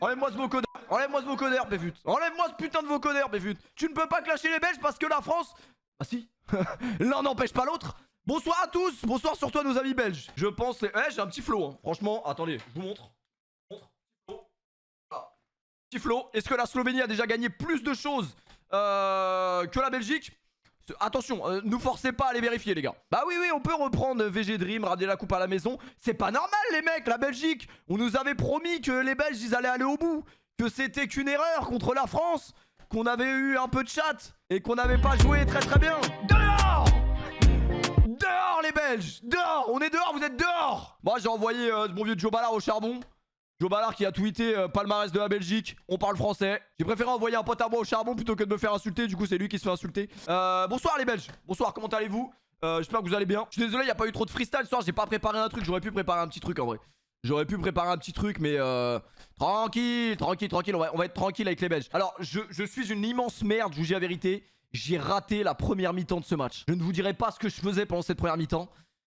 Enlève-moi ce vocodeur. Enlève-moi ce vocodeur, Béfut. Enlève-moi ce putain de vocodeur, Béfut. Tu ne peux pas clasher les Belges parce que la France... Ah si. L'un n'empêche pas l'autre. Bonsoir à tous. Bonsoir surtout à nos amis belges. Je pense... j'ai un petit flow. Hein. Franchement, attendez. Je vous montre. Petit flow. Est-ce que la Slovénie a déjà gagné plus de choses que la Belgique? Attention, nous forcez pas à les vérifier les gars. Bah oui, on peut reprendre VG Dream, ramener la coupe à la maison. C'est pas normal les mecs, la Belgique. On nous avait promis que les Belges ils allaient aller au bout. Que c'était qu'une erreur contre la France. Qu'on avait eu un peu de chat. Et qu'on n'avait pas joué très bien. Dehors! Dehors les Belges! Dehors! On est dehors, vous êtes dehors! Moi j'ai envoyé mon vieux Joe Ballard au charbon. Joe Ballard qui a tweeté palmarès de la Belgique. On parle français. J'ai préféré envoyer un pote à moi au charbon plutôt que de me faire insulter. Du coup, c'est lui qui se fait insulter. Bonsoir les Belges. Bonsoir, comment allez-vous? J'espère que vous allez bien. Je suis désolé, il n'y a pas eu trop de freestyle ce soir. J'ai pas préparé un truc. J'aurais pu préparer un petit truc en vrai. J'aurais pu préparer un petit truc, mais tranquille. On va être tranquille avec les Belges. Alors, je suis une immense merde, je vous dis la vérité. J'ai raté la première mi-temps de ce match. Je ne vous dirai pas ce que je faisais pendant cette première mi-temps.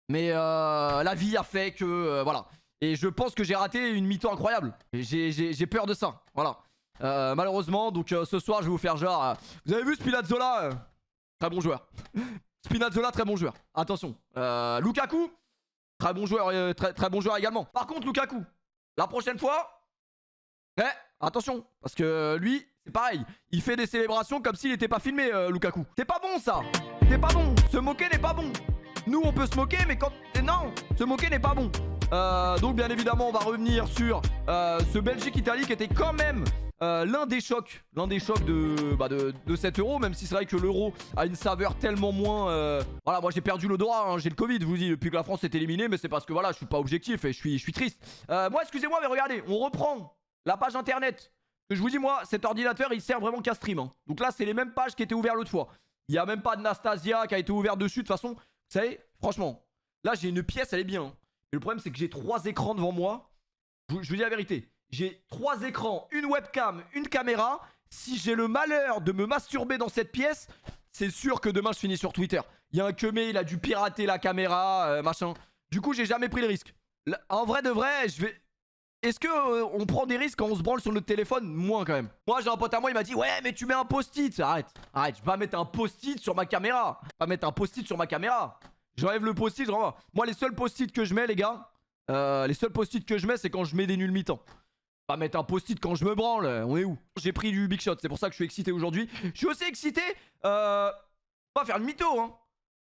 Mais la vie a fait que... voilà. Et je pense que j'ai raté une mi-temps incroyable. J'ai peur de ça. Voilà. Malheureusement, donc ce soir, je vais vous faire genre... vous avez vu Spinazzola très bon joueur. Spinazzola, très bon joueur. Attention. Lukaku, très bon joueur, très bon joueur également. Par contre, Lukaku, la prochaine fois... attention. Parce que lui, c'est pareil. Il fait des célébrations comme s'il n'était pas filmé, Lukaku. C'est pas bon, ça. C'est pas bon. Se moquer n'est pas bon. Nous, on peut se moquer, mais quand... non, se moquer n'est pas bon. Donc bien évidemment on va revenir sur ce Belgique-Italie qui était quand même l'un des chocs de cet euro, même si c'est vrai que l'euro a une saveur tellement moins... Voilà, moi j'ai perdu l'odorat, hein, j'ai le Covid, je vous dis, depuis que la France est éliminée, mais c'est parce que voilà, je suis pas objectif et je suis triste. Moi excusez-moi, mais regardez, on reprend la page internet. Que je vous dis, moi, cet ordinateur il sert vraiment qu'à stream. Hein. Donc là c'est les mêmes pages qui étaient ouvertes l'autre fois. Il n'y a même pas de Nastasia qui a été ouverte dessus, de toute façon, vous savez, franchement, là j'ai une pièce, elle est bien. Hein. Et le problème, c'est que j'ai 3 écrans devant moi. Je vous dis la vérité. J'ai 3 écrans, une webcam, une caméra. Si j'ai le malheur de me masturber dans cette pièce, c'est sûr que demain, je finis sur Twitter. Il y a un Kemé, il a dû pirater la caméra, machin. Du coup, j'ai jamais pris le risque. Là, en vrai de vrai, je vais... Est-ce que on prend des risques quand on se branle sur notre téléphone? Moins quand même. Moi, j'ai un pote à moi, il m'a dit « Ouais, mais tu mets un post-it. » Arrête. Je vais pas mettre un post-it sur ma caméra. J'enlève le post-it, je renvoie. Moi, les seuls post-it que je mets, les gars, c'est quand je mets des nuls mi-temps. Pas mettre un post-it quand je me branle, on est où? J'ai pris du big shot, c'est pour ça que je suis excité aujourd'hui. Je suis aussi excité, pas faire le mytho, hein.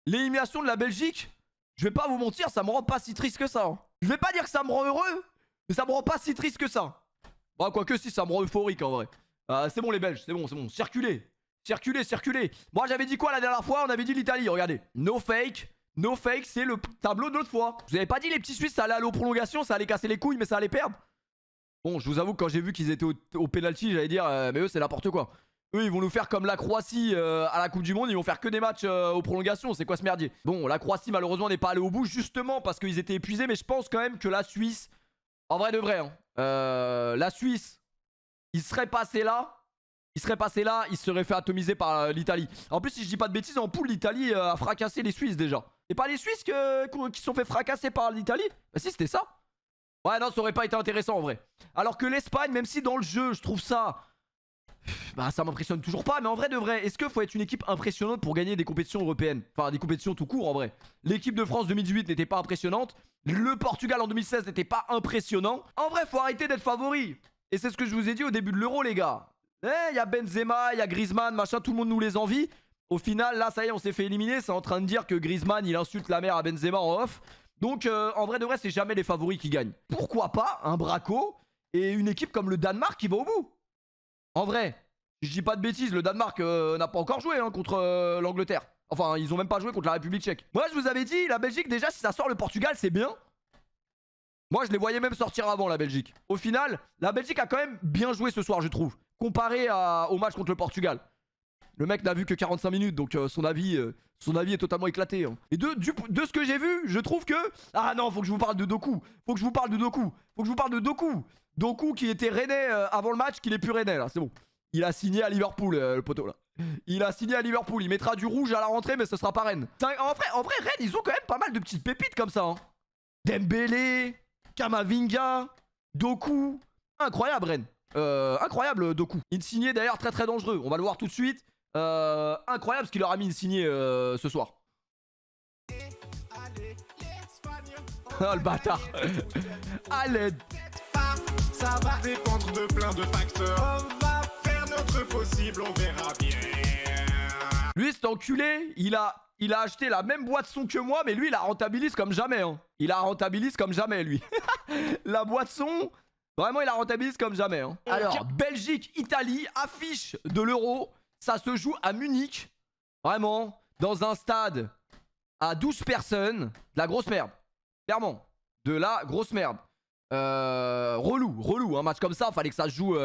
L'élimination de la Belgique, je vais pas vous mentir, ça me rend pas si triste que ça. Hein. Je vais pas dire que ça me rend heureux, mais ça me rend pas si triste que ça. Bon, quoique si, ça me rend euphorique en vrai. C'est bon les Belges, c'est bon. Circulez. Moi, j'avais dit quoi la dernière fois? On avait dit l'Italie, regardez. No fake, c'est le tableau de l'autre fois. Je vous avais pas dit les petits Suisses, ça allait aller aux prolongations, ça allait casser les couilles, mais ça allait perdre. Bon, je vous avoue que quand j'ai vu qu'ils étaient au penalty, j'allais dire, mais eux, c'est n'importe quoi. Eux, ils vont nous faire comme la Croatie à la Coupe du Monde, ils vont faire que des matchs aux prolongations. C'est quoi ce merdier? Bon, la Croatie, malheureusement, n'est pas allée au bout, justement parce qu'ils étaient épuisés, mais je pense quand même que la Suisse, en vrai de vrai, hein, la Suisse, ils seraient passés là. Il se serait fait atomiser par l'Italie. En plus, si je dis pas de bêtises, en poule, l'Italie a fracassé les Suisses déjà. C'est pas les Suisses qui sont fait fracasser par l'Italie? Bah si, c'était ça. Ouais, non, ça aurait pas été intéressant en vrai. Alors que l'Espagne, même si dans le jeu, je trouve ça... Bah ça m'impressionne toujours pas, mais en vrai de vrai, est-ce qu'il faut être une équipe impressionnante pour gagner des compétitions européennes? Enfin, des compétitions tout court en vrai. L'équipe de France 2018 n'était pas impressionnante. Le Portugal en 2016 n'était pas impressionnant. En vrai, faut arrêter d'être favori. Et c'est ce que je vous ai dit au début de l'Euro, les gars. Il y a Benzema, il y a Griezmann, machin, tout le monde nous les envie. Au final, là, ça y est, on s'est fait éliminer. C'est en train de dire que Griezmann, il insulte la mère à Benzema en off. Donc, en vrai de vrai, c'est jamais les favoris qui gagnent. Pourquoi pas un Braco et une équipe comme le Danemark qui va au bout? En vrai, je dis pas de bêtises, le Danemark n'a pas encore joué hein, contre l'Angleterre. Enfin, ils ont même pas joué contre la République tchèque. Moi, je vous avais dit, la Belgique, déjà, si ça sort le Portugal, c'est bien. Moi, je les voyais même sortir avant, la Belgique. Au final, la Belgique a quand même bien joué ce soir, je trouve. Comparé au match contre le Portugal. Le mec n'a vu que 45 minutes, donc son avis est totalement éclaté. Hein. Et de ce que j'ai vu, je trouve que... Ah non, faut que je vous parle de Doku. Doku qui était rennais avant le match, qu'il est plus rennais, là, c'est bon. Il a signé à Liverpool, le poteau, là. Il mettra du rouge à la rentrée, mais ce sera pas Rennes. En vrai, Rennes, ils ont quand même pas mal de petites pépites comme ça. Hein. Dembélé, Kamavinga, Doku. Incroyable, Rennes. Incroyable Doku. Insigné d'ailleurs très très dangereux. On va le voir tout de suite. Incroyable ce qu'il leur a mis Insigné ce soir. Oh le bâtard. À l'aide. Ça va dépendre de plein de facteurs. On va faire notre possible, on verra bien. Lui cet enculé, il a acheté la même boîte son que moi, mais lui il la rentabilise comme jamais hein. Il la rentabilise comme jamais lui. La boîte son, vraiment il la rentabilise comme jamais hein. Alors Belgique, Italie, affiche de l'Euro. Ça se joue à Munich. Vraiment, dans un stade à 12 personnes. De la grosse merde. Clairement, de la grosse merde. Relou, un match comme ça, fallait que ça se joue...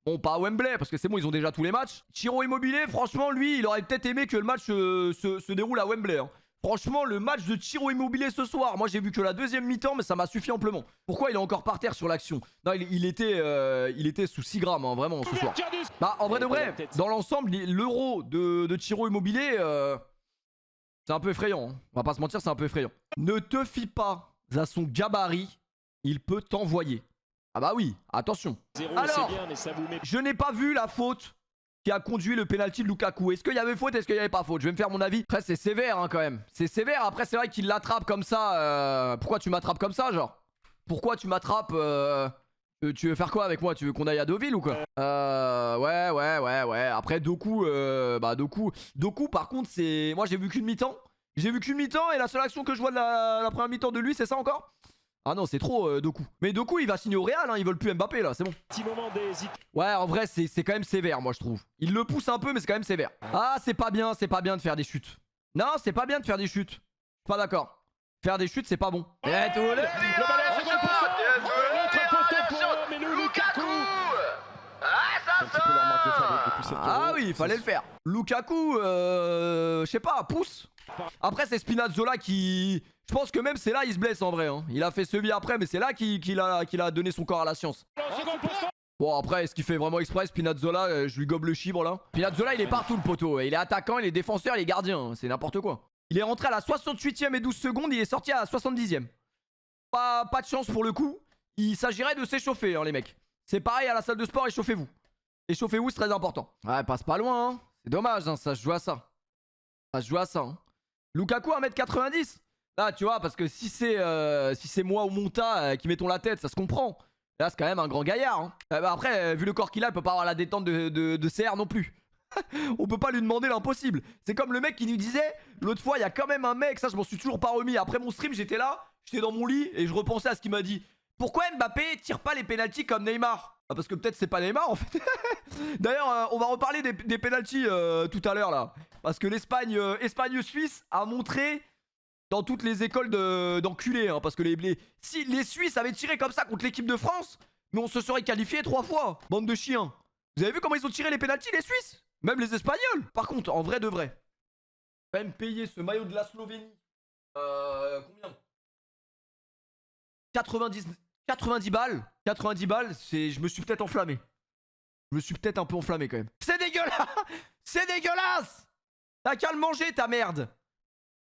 Bon, pas à Wembley, parce que c'est bon, ils ont déjà tous les matchs. Chiro Immobilier, franchement, lui, il aurait peut-être aimé que le match se déroule à Wembley. Hein. Franchement, le match de Chiro Immobilier ce soir, moi j'ai vu que la deuxième mi-temps, mais ça m'a suffi amplement. Pourquoi il est encore par terre sur l'action? Non, il était sous 6 grammes, hein, vraiment, ce soir. Bah, en vrai de vrai, dans l'ensemble, l'euro de Chiro Immobilier, c'est un peu effrayant. Hein. On va pas se mentir, c'est un peu effrayant. Ne te fie pas à son gabarit, il peut t'envoyer. Ah bah oui, attention. Alors, je n'ai pas vu la faute qui a conduit le penalty de Lukaku. Est-ce qu'il y avait faute, est-ce qu'il n'y avait pas faute? Je vais me faire mon avis. Après, c'est sévère hein, quand même. C'est sévère. Après, c'est vrai qu'il l'attrape comme ça. Pourquoi tu m'attrapes comme ça, genre? Pourquoi tu m'attrapes tu veux faire quoi avec moi? Tu veux qu'on aille à Deauville ou quoi? Ouais. Après, Doku, Doku, par contre, c'est... Moi, j'ai vu qu'une mi-temps. J'ai vu qu'une mi-temps et la seule action que je vois de la première mi-temps de lui, c'est ça encore? Ah non, c'est trop Doku. Mais Doku, il va signer au Real, hein, ils veulent plus Mbappé là, c'est bon. Ouais, en vrai, c'est quand même sévère, moi je trouve. Il le pousse un peu, mais c'est quand même sévère. Ah, c'est pas bien de faire des chutes. Non, c'est pas bien de faire des chutes. Pas d'accord. Faire des chutes, c'est pas bon. Ah oui, il fallait le faire. Lukaku, je sais pas, pousse. Après, c'est Spinazzola qui... Je pense que même c'est là il se blesse en vrai hein. Il a fait celui après mais c'est là qu'il a donné son corps à la science. Bon après est-ce qu'il fait vraiment exprès Spinazzola? Je lui gobe le chibre là. Spinazzola il est partout le poteau. Il est attaquant, il est défenseur, il est gardien. C'est n'importe quoi. Il est rentré à la 68e et 12 secondes. Il est sorti à la 70e. Pas de chance pour le coup. Il s'agirait de s'échauffer hein, les mecs. C'est pareil à la salle de sport, échauffez-vous. Échauffez-vous, c'est très important. Ouais, passe pas loin hein. C'est dommage hein, ça se joue à ça. Ça se joue à ça hein. Lukaku 1m90. Là, tu vois, parce que si c'est moi ou Monta qui mettons la tête, ça se comprend. Là, c'est quand même un grand gaillard. Hein. Bah après, vu le corps qu'il a, il peut pas avoir la détente de CR non plus. On peut pas lui demander l'impossible. C'est comme le mec qui nous disait, l'autre fois, il y a quand même un mec, ça je m'en suis toujours pas remis. Après mon stream, j'étais là, j'étais dans mon lit et je repensais à ce qu'il m'a dit. Pourquoi Mbappé tire pas les pénaltys comme Neymar? Ah, parce que peut-être c'est pas Neymar en fait. D'ailleurs, on va reparler des pénaltys tout à l'heure là. Parce que l'Espagne-Suisse a montré... Dans toutes les écoles d'enculés hein, parce que si les Suisses avaient tiré comme ça contre l'équipe de France, mais on se serait qualifié 3 fois. Bande de chiens. Vous avez vu comment ils ont tiré les pénaltys les Suisses? Même les Espagnols. Par contre, en vrai de vrai, quand même payer ce maillot de la Slovénie. Combien? 90 balles. 90 balles, je me suis peut-être enflammé. Je me suis peut-être un peu enflammé quand même. C'est dégueulasse. C'est dégueulasse. T'as qu'à le manger ta merde.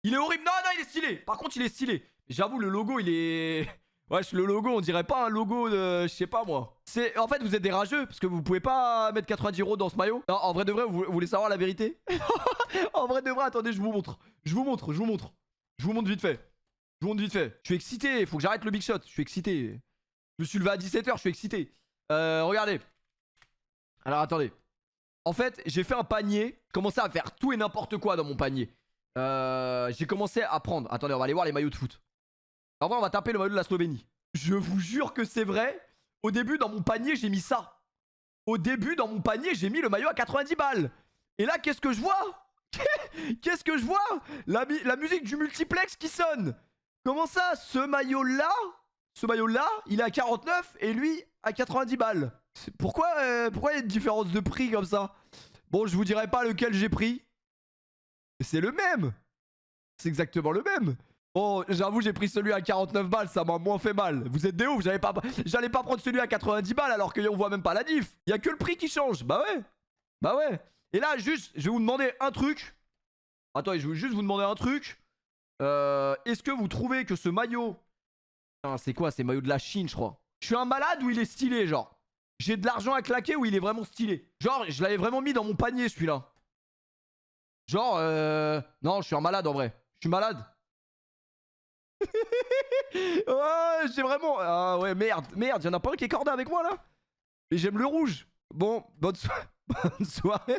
Il est horrible. Non, il est stylé. Par contre, il est stylé. J'avoue, le logo, il est... Wesh, le logo, on dirait pas un logo de... Je sais pas, moi. En fait, vous êtes des rageux, parce que vous pouvez pas mettre 90 € dans ce maillot. Non, en vrai de vrai, vous voulez savoir la vérité? En vrai de vrai, attendez, je vous montre. Je vous montre vite fait. Je suis excité. Faut que j'arrête le big shot. Je suis excité. Je me suis levé à 17 h, je suis excité. Regardez. Alors, attendez. En fait, j'ai fait un panier. J'ai commencé à faire tout et n'importe quoi dans mon panier. J'ai commencé à prendre. Attendez, on va aller voir les maillots de foot. En vrai, on va taper le maillot de la Slovénie. Je vous jure que c'est vrai. Au début, dans mon panier, j'ai mis ça. Au début, dans mon panier, j'ai mis le maillot à 90 balles. Et là, qu'est-ce que je vois? Qu'est-ce que je vois? La musique du multiplex qui sonne. Comment ça? Ce maillot-là, il est à 49 et lui à 90 balles. Pourquoi il y a une différence de prix comme ça? Bon, je vous dirai pas lequel j'ai pris. C'est le même. C'est exactement le même. Bon, j'avoue, j'ai pris celui à 49 balles, ça m'a moins fait mal. Vous êtes des ouf, j'allais pas prendre celui à 90 balles alors qu'on voit même pas la diff. Il y a que le prix qui change. Bah ouais. Et là, juste, je vais vous demander un truc. Attends, je vais juste vous demander un truc. Est-ce que vous trouvez que ce maillot... C'est quoi? C'est maillot de la Chine, je crois. Je suis un malade ou il est stylé, genre? j'ai de l'argent à claquer ou il est vraiment stylé. Genre, je l'avais vraiment mis dans mon panier celui-là. Genre, non, je suis un malade en vrai. Je suis malade. Ouais, j'ai vraiment... Ah ouais, merde, y'en a pas un qui est cordé avec moi là. Et j'aime le rouge. Bon, bonne soirée.